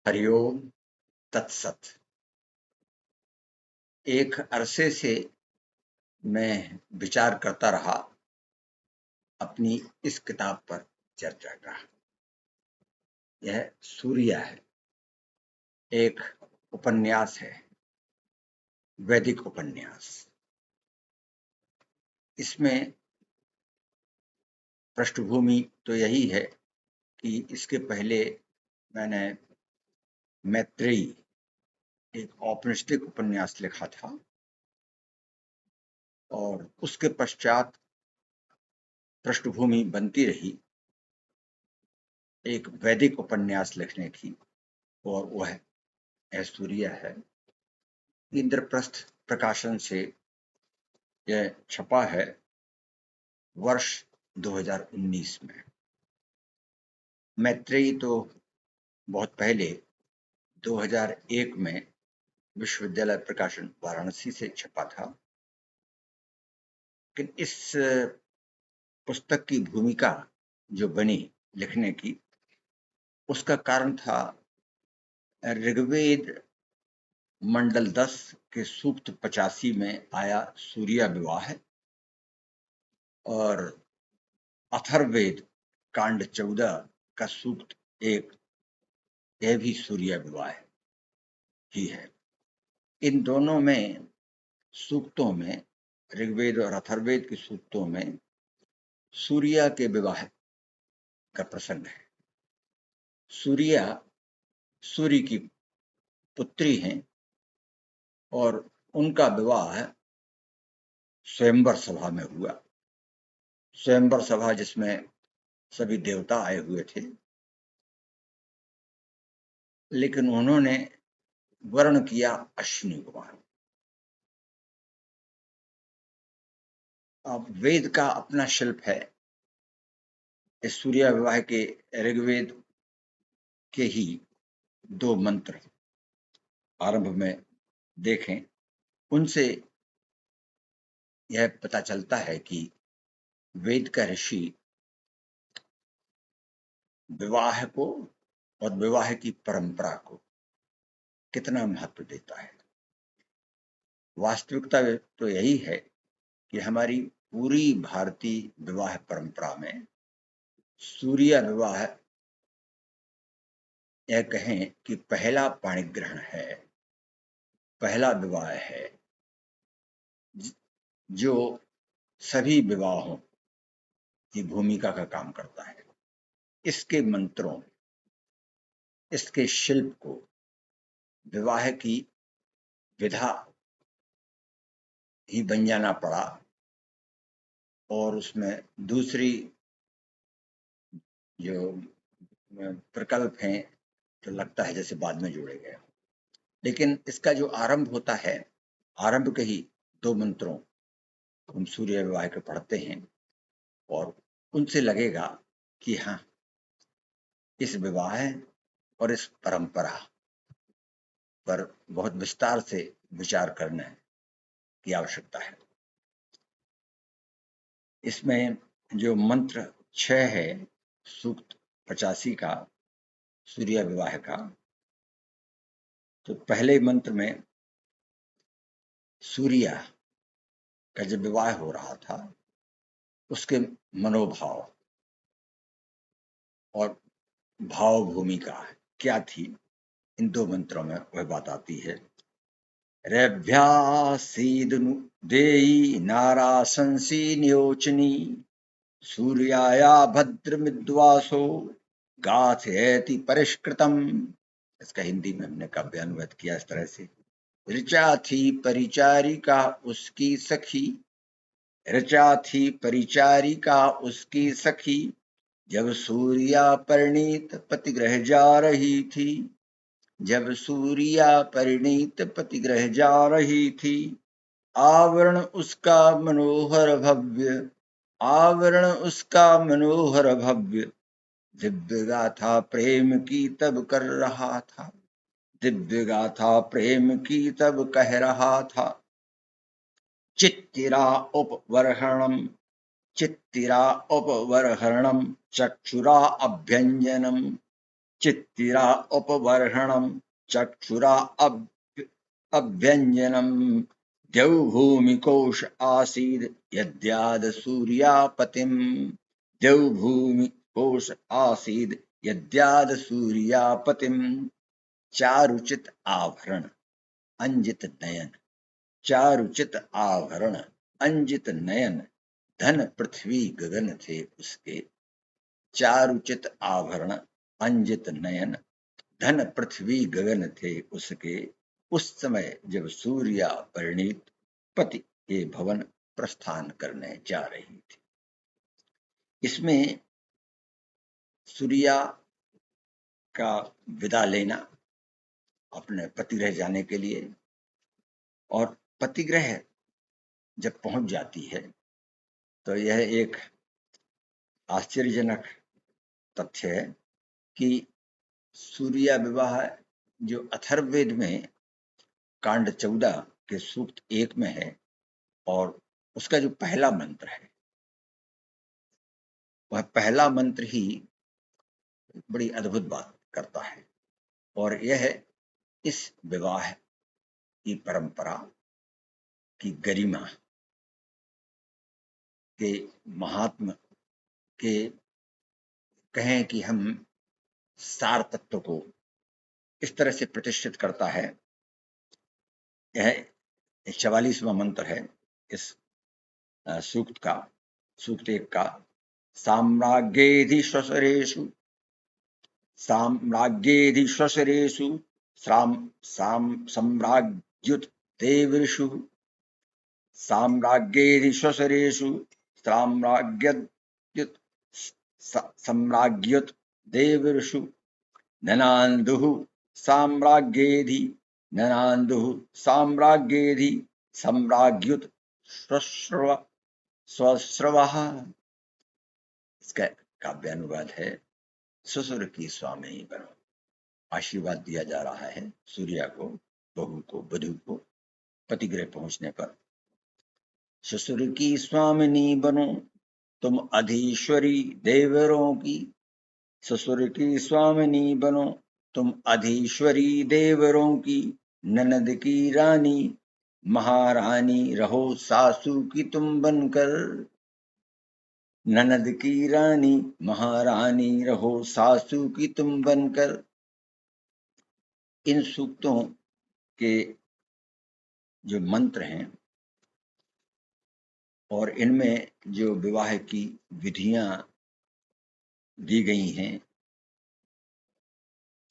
हरिओम तत्सत। एक अरसे से मैं विचार करता रहा अपनी इस किताब पर चर्चा का। यह सूर्या है, एक उपन्यास है, वैदिक उपन्यास। इसमें पृष्ठभूमि तो यही है कि इसके पहले मैंने मैत्रेयी, एक औपनिषदिक उपन्यास लिखा था, और उसके पश्चात पृष्ठभूमि बनती रही एक वैदिक उपन्यास लिखने की, और वह ऐश्वर्या है। इंद्रप्रस्थ प्रकाशन से यह छपा है वर्ष 2019 में। मैत्रेयी तो बहुत पहले 2001 में विश्वविद्यालय प्रकाशन वाराणसी से छपा था, लेकिन इस पुस्तक की भूमिका जो बनी लिखने की, उसका कारण था ऋग्वेद मंडल 10 के सूक्त 85 में आया सूर्या विवाह, और अथर्ववेद कांड 14 का सूक्त 1, यह भी सूर्या विवाह ही है। इन दोनों में सूक्तों में, ऋग्वेद और अथर्ववेद के सूक्तों में सूर्या के विवाह का प्रसंग है। सूर्या सूर्य की पुत्री हैं, और उनका विवाह स्वयंवर सभा में हुआ। स्वयंवर सभा जिसमें सभी देवता आए हुए थे, लेकिन उन्होंने वर्ण किया अश्विनी कुमार। अब वेद का अपना शिल्प है। इस सूर्या विवाह के ऋग्वेद के ही 2 मंत्र आरंभ में देखें, उनसे यह पता चलता है कि वेद का ऋषि विवाह को और विवाह की परंपरा को कितना महत्व देता है। वास्तविकता तो यही है कि हमारी पूरी भारतीय विवाह परंपरा में सूर्य विवाह, यह कहें कि पहला पाणिग्रहण है, पहला विवाह है, जो सभी विवाहों की भूमिका का काम करता है। इसके मंत्रों, इसके शिल्प को, विवाह की विधा ही बन जाना पड़ा, और उसमें दूसरी जो प्रकल्प हैं तो लगता है जैसे बाद में जोड़े गए। लेकिन इसका जो आरंभ होता है, आरंभ के ही 2 मंत्रों हम सूर्य विवाह के पढ़ते हैं, और उनसे लगेगा कि हाँ, इस विवाह और इस परंपरा पर बहुत विस्तार से विचार करने की आवश्यकता है। इसमें जो मंत्र 6 है सूक्त 85 का, सूर्य विवाह का, तो पहले मंत्र में सूर्य का जब विवाह हो रहा था, उसके मनोभाव और भाव भूमिका क्या थी, इन 2 मंत्रों में वह बात आती है। रभ्यासीदनु देयी नाराशंसी न्योचनी सूर्याया भद्रमिद्वासो गाथयति परिष्कृतम। इसका हिंदी में हमने काव्य अनुवाद किया इस तरह से। ऋचा थी परिचारिका उसकी सखी, ऋचा थी परिचारिका उसकी सखी, जब सूर्या परिणीत पतिगृह जा रही थी, जब सूर्या परिणीत पतिगृह जा रही थी। आवरण उसका मनोहर भव्य, आवरण उसका मनोहर भव्य, दिव्य गाथा प्रेम की तब कर रहा था, दिव्य गाथा प्रेम की तब कह रहा था। चित्तिरा उपवरहणम, चित्तिरा उपवरहरणम चक्षुरा अभ्यंजनम, चित्तिरा उपबर्हणम चक्षुरा अभ्यंजनम द्यौभूमिकोश आसीद यद्याद सूर्यापतिम द्यौभूमिकोश आसीद यद्याद सूर्यापतिम चारुचित आभरण अंजित नयन चारुचित आभरण अंजित नयन धन पृथ्वी गगन थे उसके चारुचित आभरण अंजित नयन धन पृथ्वी गगन थे उसके उस समय जब सूर्या परिणीत पति के भवन प्रस्थान करने जा रही थी। इसमें सूर्या का विदा लेना अपने पतिगृह जाने के लिए, और पतिगृह जब पहुंच जाती है तो यह एक आश्चर्यजनक तथ्य है कि सूर्या विवाह जो अथर्ववेद में कांड 14 के सूक्त 1 में है, और उसका जो पहला मंत्र है वह पहला मंत्र ही बड़ी अद्भुत बात करता है, और यह इस विवाह की परंपरा की गरिमा के महात्म के कहें कि हम सार तत्व को इस तरह से प्रतिष्ठित करता है। यह 44वां मंत्र है इस सूक्त का, सूक्त 1 का। साम्राज्ञेऽधिश्वसरेषु साम्राज्ञेऽधिश्वसरेषु सम्राज्युत देवऋषु साम्राज्ञेऽधिश्वसरेषु साम्राज्युत सम्राज्युत देवऋषु ननान्दुः साम्राज्ञेऽधि ननान्दुः साम्राज्ञेऽधि सम्राज्युत स्वश्रवः। इसका काव्यानुवाद है, ससुर की स्वामी बनो। आशीर्वाद दिया जा रहा है सूर्या को, बहू को, वधू को पतिगृह पहुंचने पर। ससुर की स्वामिनी बनो तुम अधीश्वरी देवरों की, ससुर की स्वामिनी बनो तुम अधीश्वरी देवरों की, ननद की रानी महारानी रहो सासू की तुम बनकर, ननद की रानी महारानी रहो सासू की तुम बनकर। इन सूक्तों के जो मंत्र हैं और इनमें जो विवाह की विधियां दी गई हैं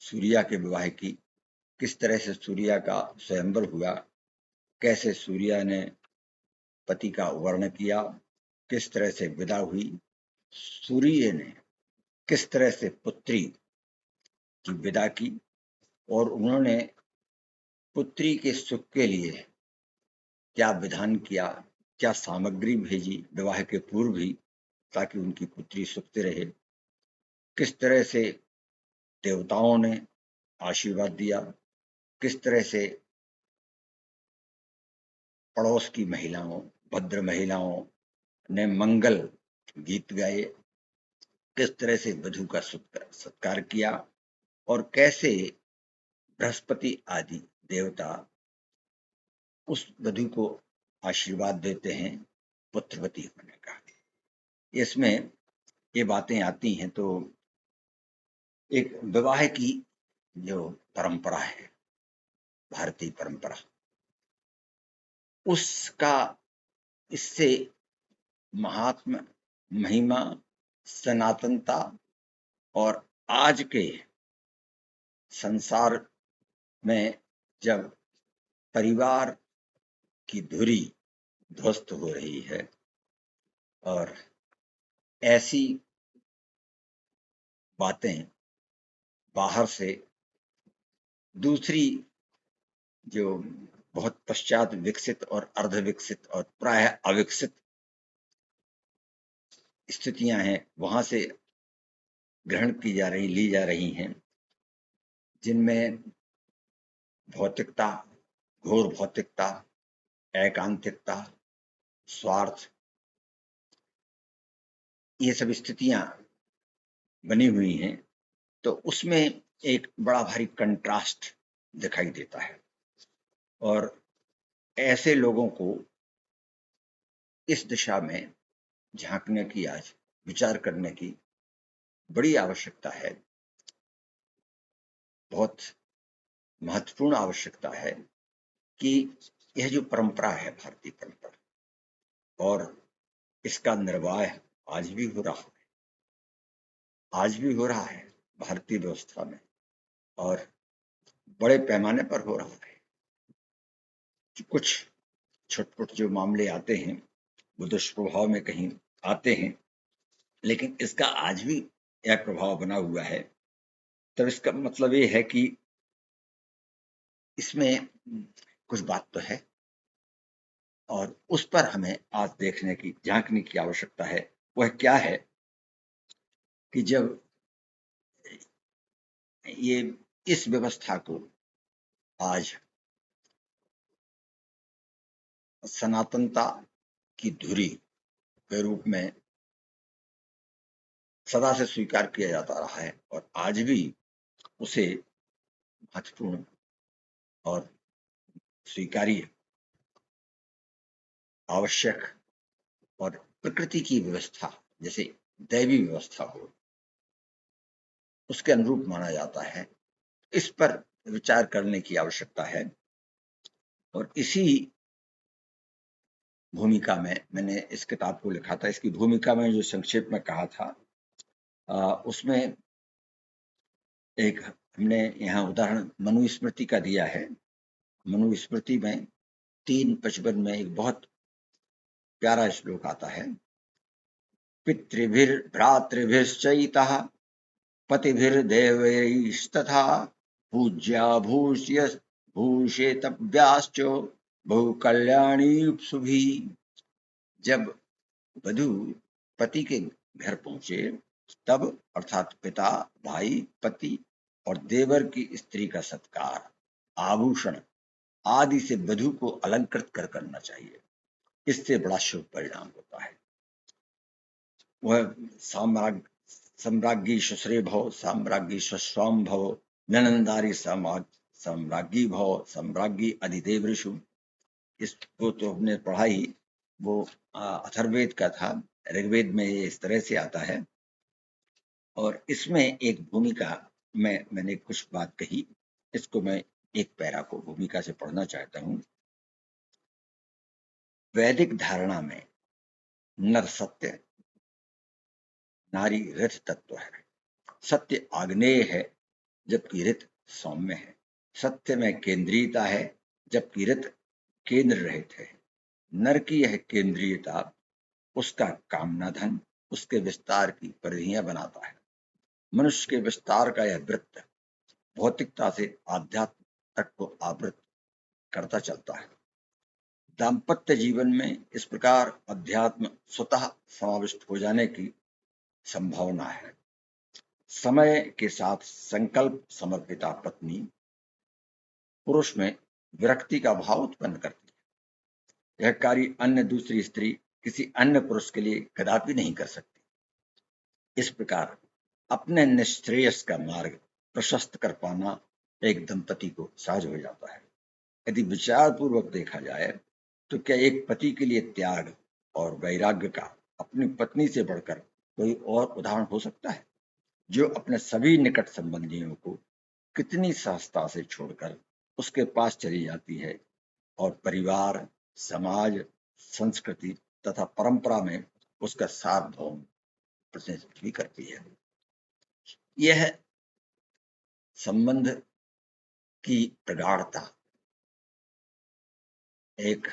सूर्या के विवाह की, किस तरह से सूर्या का स्वयंवर हुआ, कैसे सूर्या ने पति का वर्ण किया, किस तरह से विदा हुई, सूर्य ने किस तरह से पुत्री की विदा की, और उन्होंने पुत्री के सुख के लिए क्या विधान किया, क्या सामग्री भेजी विवाह के पूर्व ही, ताकि उनकी पुत्री सुखती रहे, किस तरह से देवताओं ने आशीर्वाद दिया, किस तरह से पड़ोस की महिलाओं, भद्र महिलाओं ने मंगल गीत गाए, किस तरह से वधू का सत्कार किया, और कैसे बृहस्पति आदि देवता उस वधू को आशीर्वाद देते हैं पुत्रवती होने का। इसमें ये बातें आती हैं। तो एक विवाह की जो परंपरा है, भारतीय परंपरा, उसका इससे महात्म, महिमा, सनातनता और आज के संसार में जब परिवार की धुरी ध्वस्त हो रही है और ऐसी बातें बाहर से दूसरी जो बहुत पश्चात विकसित और अर्ध विकसित और प्राय अविकसित स्थितियां हैं वहां से ग्रहण की जा रही, ली जा रही हैं, जिनमें भौतिकता, घोर भौतिकता, एकांतिकता, स्वार्थ, ये सब स्थितियां बनी हुई हैं। तो उसमें एक बड़ा भारी कंट्रास्ट दिखाई देता है और ऐसे लोगों को इस दिशा में झांकने की, आज विचार करने की बड़ी आवश्यकता है, बहुत महत्वपूर्ण आवश्यकता है कि यह जो परंपरा है, भारतीय परंपरा, और इसका निर्वाह आज भी हो रहा है, आज भी हो रहा है भारतीय व्यवस्था में, और बड़े पैमाने पर हो रहा है। कुछ छुटपुट जो मामले आते हैं वो दुष्प्रभाव में कहीं आते हैं, लेकिन इसका आज भी यह प्रभाव बना हुआ है। तब इसका मतलब ये है कि इसमें कुछ बात तो है, और उस पर हमें आज देखने की, झांकने की आवश्यकता है। वह क्या है कि जब ये इस व्यवस्था को आज सनातनता की धुरी के रूप में सदा से स्वीकार किया जाता रहा है, और आज भी उसे महत्वपूर्ण और स्वीकार्य, आवश्यक और प्रकृति की व्यवस्था जैसे दैवी व्यवस्था हो, उसके अनुरूप माना जाता है। इस पर विचार करने की आवश्यकता है, और इसी भूमिका में मैंने इस किताब को लिखा था। इसकी भूमिका में जो संक्षेप में कहा था, उसमें एक हमने यहाँ उदाहरण मनुस्मृति का दिया है। मनुस्मृति में 3:55 में एक बहुत प्यारा श्लोक आता है, पितृभिर्भ्रातृभिश्चैतः पतिभिर्देवैस्तथा पूज्या भूष्य भूषेतव्याश्च बहुकल्याणीप्सुभिः। जब वधु पति के घर पहुंचे, तब अर्थात पिता, भाई, पति और देवर की स्त्री का सत्कार, आभूषण आदि से वधु को अलंकृत कर करना चाहिए। इससे बड़ा शुभ परिणाम होता है। वह सम्राज्ञी शुश्रे भव, सम्राज्ञी शश्वाम भव, ननंदारी सम्राज्ञी भव, सम्राज्ञी अधिदेवऋषु। इसको तो हमने पढ़ा ही, वो अथर्ववेद का था। ऋग्वेद में ये इस तरह से आता है, और इसमें एक भूमिका में मैंने कुछ बात कही, इसको मैं एक पैरा को भूमिका से पढ़ना चाहता हूँ। वैदिक धारणा में नर सत्य, नारी रथ तत्व है। सत्य आग्नेय है, जबकि रथ सौम्य है। सत्य में केंद्रीयता है, जबकि रथ केंद्र रहित है। नर की यह केंद्रीयता उसका कामना धन, उसके विस्तार की परिधियां बनाता है। मनुष्य के विस्तार का यह वृत्त भौतिकता से आध्यात्म तक को आवृत करता चलता है। दाम्पत्य जीवन में इस प्रकार अध्यात्म स्वतः समाविष्ट हो जाने की संभावना है। समय के साथ संकल्प समर्पिता पत्नी पुरुष में विरक्ति का भाव उत्पन्न करती है। यह कार्य अन्य दूसरी स्त्री किसी अन्य पुरुष के लिए कदापि नहीं कर सकती। इस प्रकार अपने निश्रेयस का मार्ग प्रशस्त कर पाना एक दंपति को सहज हो जाता है। यदि विचार पूर्वक देखा जाए तो क्या एक पति के लिए त्याग और वैराग्य का अपनी पत्नी से बढ़कर कोई और उदाहरण हो सकता है, जो अपने सभी निकट संबंधियों को कितनी सहजता से छोड़कर उसके पास चली जाती है और परिवार, समाज, संस्कृति तथा परंपरा में उसका सार्वभौम प्रतिनिधित्व भी करती है। यह संबंध की प्रगाढ़ता एक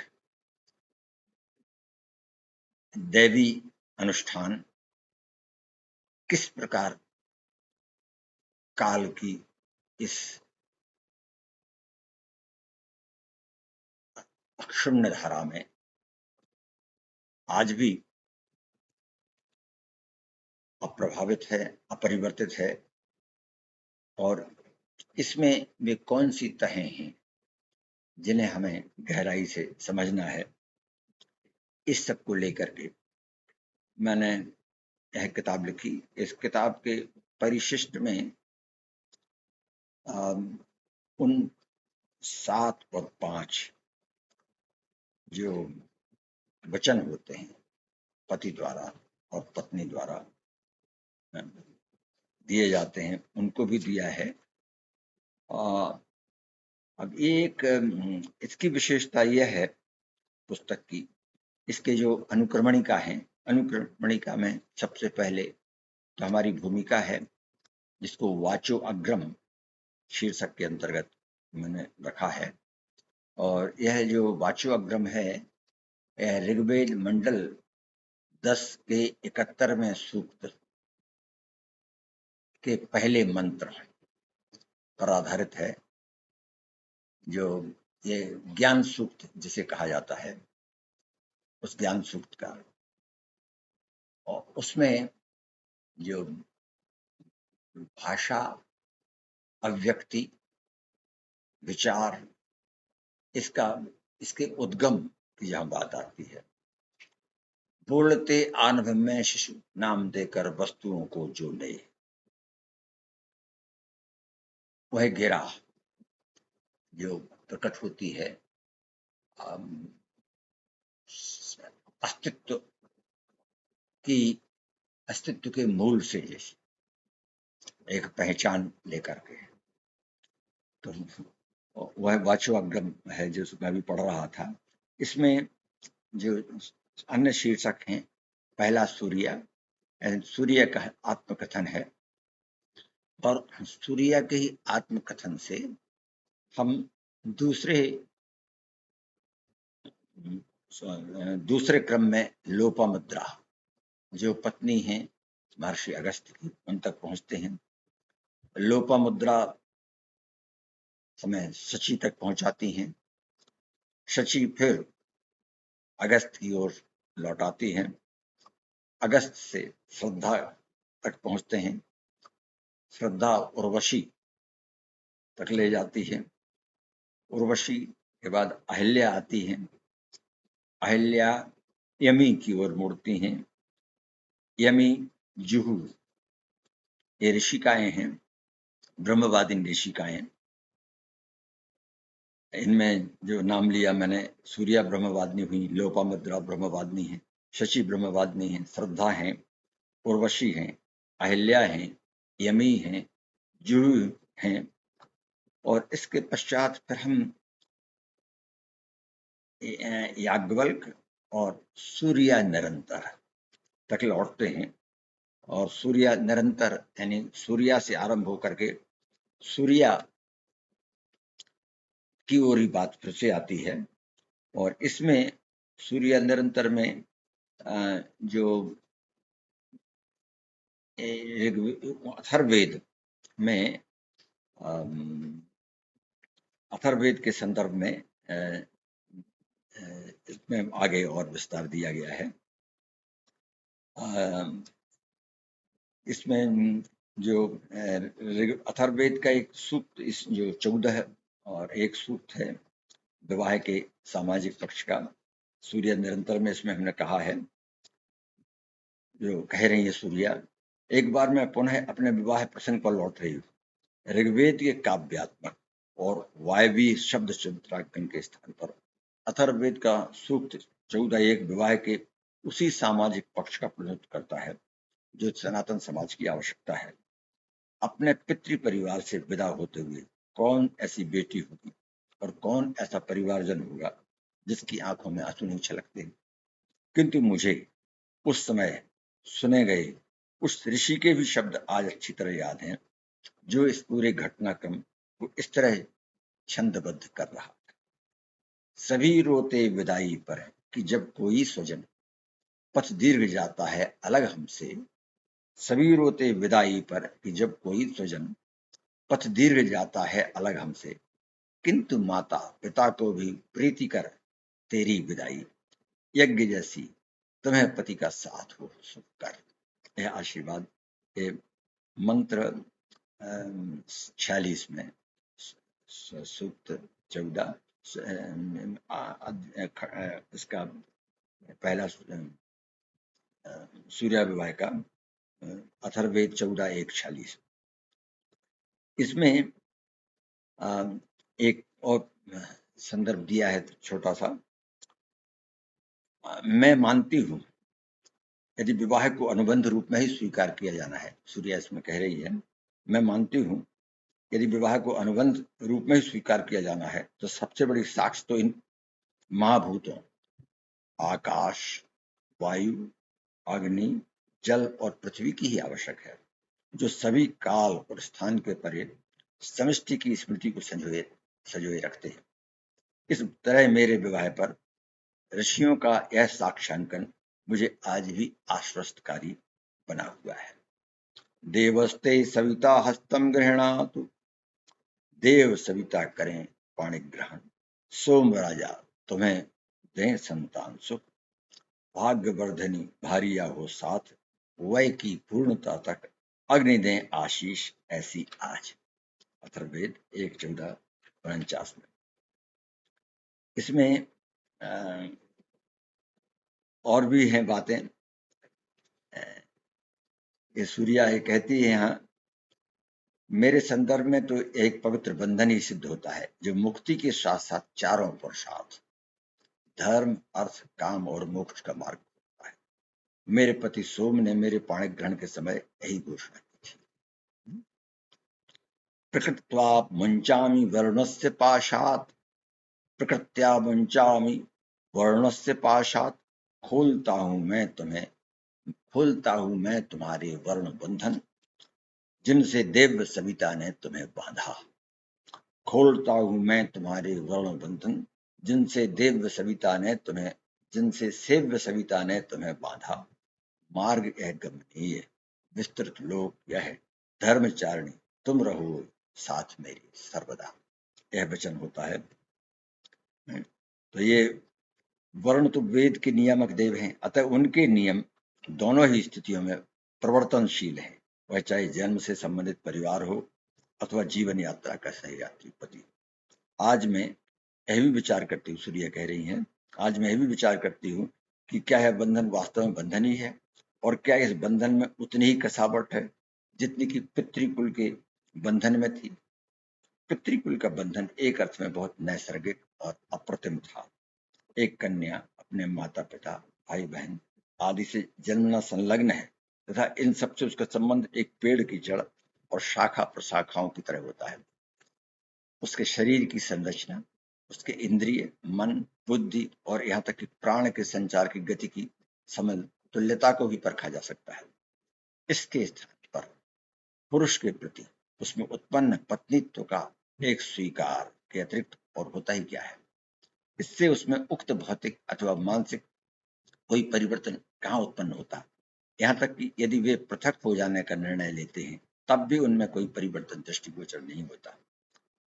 दैवी अनुष्ठान किस प्रकार काल की इस अक्षुण्ण धारा में आज भी अप्रभावित है, अपरिवर्तित है, और इसमें वे कौन सी तहें हैं जिन्हें हमें गहराई से समझना है। इस सब को लेकर के मैंने यह किताब लिखी। इस किताब के परिशिष्ट में उन 7 और 5 जो वचन होते हैं पति द्वारा और पत्नी द्वारा दिए जाते हैं, उनको भी दिया है। अब एक इसकी विशेषता यह है पुस्तक की, इसके जो अनुक्रमणिका है, अनुक्रमणिका में सबसे पहले तो हमारी भूमिका है, जिसको वाचो अग्रम शीर्षक के अंतर्गत मैंने रखा है। और यह जो वाचो अग्रम है, यह ऋग्वेद मंडल 10 के 71वें सूक्त के पहले मंत्र पर आधारित है, जो ये ज्ञान सूक्त जिसे कहा जाता है, उस ज्ञान सूक्त का। और उसमें जो भाषा, अव्यक्ति, विचार, इसके उद्गम की जहां बात आती है, बोलते आनभ में शिशु नाम देकर वस्तुओं को जो ले, वह गिरा जो प्रकट होती है अस्तित्व के मूल से, जैसे एक पहचान लेकर के। तो वह वाचो अग्रम है जो मैं भी पढ़ रहा था। इसमें जो अन्य शीर्षक हैं, पहला सूर्य का आत्मकथन है, और सूर्य के ही आत्मकथन से हम दूसरे क्रम में लोपामुद्रा जो पत्नी है महर्षि अगस्त्य की, उन तक पहुंचते हैं। लोपामुद्रा हमें शची तक पहुंचाती हैं। शची फिर अगस्त की ओर लौटाती हैं। अगस्त से श्रद्धा तक पहुंचते हैं। श्रद्धा उर्वशी तक ले जाती है। उर्वशी के बाद अहिल्या आती है। अहिल्या यमी की ओर मुड़ती हैं। यमी, जुहू, ये ऋषिकाएं हैं, ब्रह्मवादी ऋषिकाएं। इनमें जो नाम लिया मैंने, सूर्या ब्रह्मवादिनी हुई, लोपामुद्रा ब्रह्मवादिनी है, शची ब्रह्मवादिनी है, श्रद्धा है, उर्वशी हैं, अहिल्या हैं, यमी हैं, जुहू हैं। और इसके पश्चात फिर हम याज्ञवल्क्य और सूर्य निरंतर तक लौटते हैं। और सूर्य निरंतर यानी सूर्या से आरंभ होकर के सूर्या की ओर ही बात फिर से आती है। और इसमें सूर्य निरंतर में जो अथर्ववेद में अथर्ववेद के संदर्भ में इसमें आगे और विस्तार दिया गया है। इसमें जो अथर्ववेद का एक सूक्त, इस जो 14 और एक सूक्त है विवाह के सामाजिक पक्ष का, सूर्य निरंतर में इसमें हमने कहा है, जो कह रही है सूर्या, एक बार मैं पुनः अपने विवाह प्रसंग पर लौट रही हूँ। ऋग्वेद के काव्यात्मक और वायवी शब्द चित्रांकन के स्थान पर अथर्ववेद का सूक्त 14:1 विवाह के उसी सामाजिक पक्ष का प्रतिनिधित्व करता है जो सनातन समाज की आवश्यकता है। अपने पितृ परिवार से विदा होते हुए कौन ऐसी बेटी होगी और कौन ऐसा परिवारजन होगा जिसकी आंखों में आंसू नहीं छलकते। किंतु मुझे उस समय सुने गए उस ऋषि के भी शब्द आज अच्छी तरह याद हैं, जो इस पूरे घटनाक्रम को इस तरह छंदबद्ध कर रहा है। सभी रोते विदाई पर कि जब कोई स्वजन पथ दीर्घ जाता है अलग हमसे। सभी रोते विदाई पर कि जब कोई स्वजन पथ दीर्घ जाता है अलग हमसे। किंतु माता पिता को भी प्रीति कर तेरी विदाई, यज्ञ जैसी तुम्हें पति का साथ हो सुख कर। यह आशीर्वाद ये मंत्र 46 में सूक्त 14 इसका पहला सूर्य विवाह का अथर्ववेद 14:1-46। इसमें एक और संदर्भ दिया है छोटा सा। मैं मानती हूं यदि विवाह को अनुबंध रूप में ही स्वीकार किया जाना है, सूर्या इसमें कह रही है, मैं मानती हूं यदि विवाह को अनुबंध रूप में ही स्वीकार किया जाना है तो सबसे बड़ी साक्ष्य तो इन महाभूतों आकाश, वायु, अग्नि, जल और पृथ्वी की ही आवश्यक है, जो सभी काल और स्थान के परे समष्टि की स्मृति को संजोए रखते हैं। इस तरह मेरे विवाह पर ऋषियों का यह साक्ष्यांकन मुझे आज भी आश्वस्तकारी बना हुआ है। देवस्ते सविता हस्तम गृहणातु, देव सविता करें पाणि ग्रहण, सोम राजा तुम्हें दें संतान सुख, भाग्यवर्धनी भारिया हो साथ, वय की पूर्णता तक अग्नि दें आशीष ऐसी आज। अथर्ववेद 1:14-49 में। इसमें और भी हैं बातें। ये सूर्या ये कहती है यहाँ, मेरे संदर्भ में तो एक पवित्र बंधन ही सिद्ध होता है जो मुक्ति के साथ साथ चारों पुरुषार्थ धर्म, अर्थ, काम और मोक्ष का मार्ग होता है। मेरे पति सोम ने मेरे पाणि ग्रहण के समय यही घोषणा की थी। प्रकृत्वा मुंचामि वर्णस्य पाशात्, प्रकृत्या मुंचामि वर्णस्य पाशात्, खोलता हूं मैं तुम्हारे वर्ण बंधन, जिनसे देव सविता ने तुम्हें बांधा। खोलता हूं मैं तुम्हारे वर्ण बंधन, जिनसे सेव्य सविता ने तुम्हें बांधा। मार्ग यह गमनीय, विस्तृत लोक यह, धर्मचारिणी तुम रहो साथ मेरी सर्वदा। यह वचन होता है। तो ये वर्ण तो वेद के नियामक देव हैं, अतः उनके नियम दोनों ही स्थितियों में प्रवर्तनशील हैं, वह चाहे जन्म से संबंधित परिवार हो अथवा जीवन यात्रा का सहयात्री पति। आज मैं यह भी विचार करती हूँ, सूर्य कह रही हैं, आज मैं यह भी विचार करती हूँ कि क्या यह बंधन वास्तव में बंधन ही है, और क्या इस बंधन में उतनी ही कसावट है जितनी कि पितृकुल के बंधन में थी। पितृकुल का बंधन एक अर्थ में बहुत नैसर्गिक और अप्रतिम था। एक कन्या अपने माता पिता, भाई बहन आदि से जन्मना संलग्न है तथा इन सबसे उसका संबंध एक पेड़ की जड़ और शाखा प्रशाखाओं की तरह होता है। उसके शरीर की संरचना, उसके इंद्रिय, मन, बुद्धि और यहाँ तक कि प्राण के संचार की गति की समतुल्यता को भी परखा जा सकता है। इसके स्थान पर पुरुष के प्रति उसमें उत्पन्न पत्नीत्व का एक स्वीकार के अतिरिक्त और होता ही क्या है। इससे उसमें उक्त भौतिक अथवा मानसिक कोई परिवर्तन कहाँ उत्पन्न होता। यहाँ तक कि यदि वे पृथक हो जाने का निर्णय लेते हैं तब भी उनमें कोई परिवर्तन दृष्टिगोचर नहीं होता।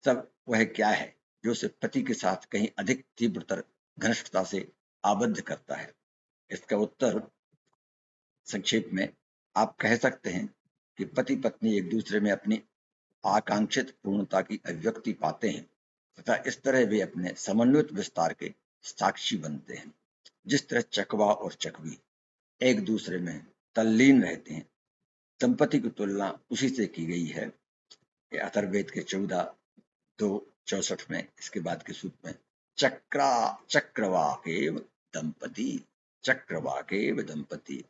सब वह क्या है जो उसे पति के साथ कहीं अधिक तीव्रतर घनिष्ठता से आबद्ध करता है। इसका उत्तर संक्षेप में आप कह सकते हैं कि पति पत्नी एक दूसरे में अपनी आकांक्षित पूर्णता की अभिव्यक्ति पाते हैं तथा इस तरह वे अपने समन्वित विस्तार के साक्षी बनते हैं। जिस तरह चकवा और चकवी एक दूसरे में तल्लीन रहते हैं, दंपति की तुलना उसी से की गई है। अथर्ववेद के 14:2-64 में इसके बाद के सूत्र में चक्रवाकेव दंपति,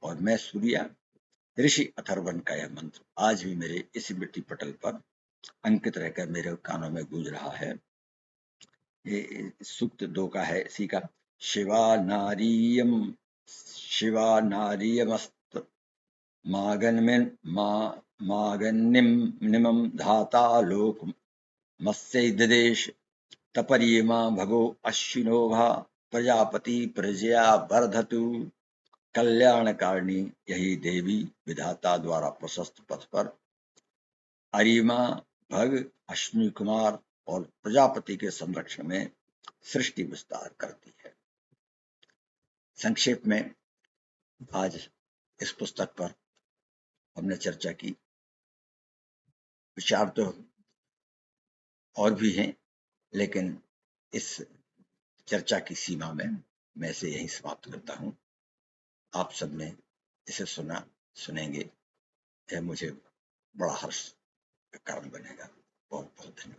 और मैं सूर्या ऋषि अथर्वन का यह मंत्र आज भी मेरे इसी मिट्टी पटल पर अंकित रहकर मेरे कानों में गूंज रहा है। ये सूक्त 2 का है, इसी का शिवा नारियमस्त मागन्निम धाता लोक मत्स्यदेश तपर्येमा भगो अश्विनो भा प्रजापति प्रजया वर्धतु। कल्याणकारिणी यही देवी विधाता द्वारा प्रशस्त पथ पर अरिमा, भग, अश्विनी कुमार और प्रजापति के संरक्षण में सृष्टि विस्तार करती है। संक्षेप में आज इस पुस्तक पर हमने चर्चा की। विचार तो और भी हैं, लेकिन इस चर्चा की सीमा में मैं इसे यहीं समाप्त करता हूं। आप सबने इसे सुनेंगे, यह मुझे बड़ा हर्ष का कारण बनेगा। बहुत बहुत धन्यवाद।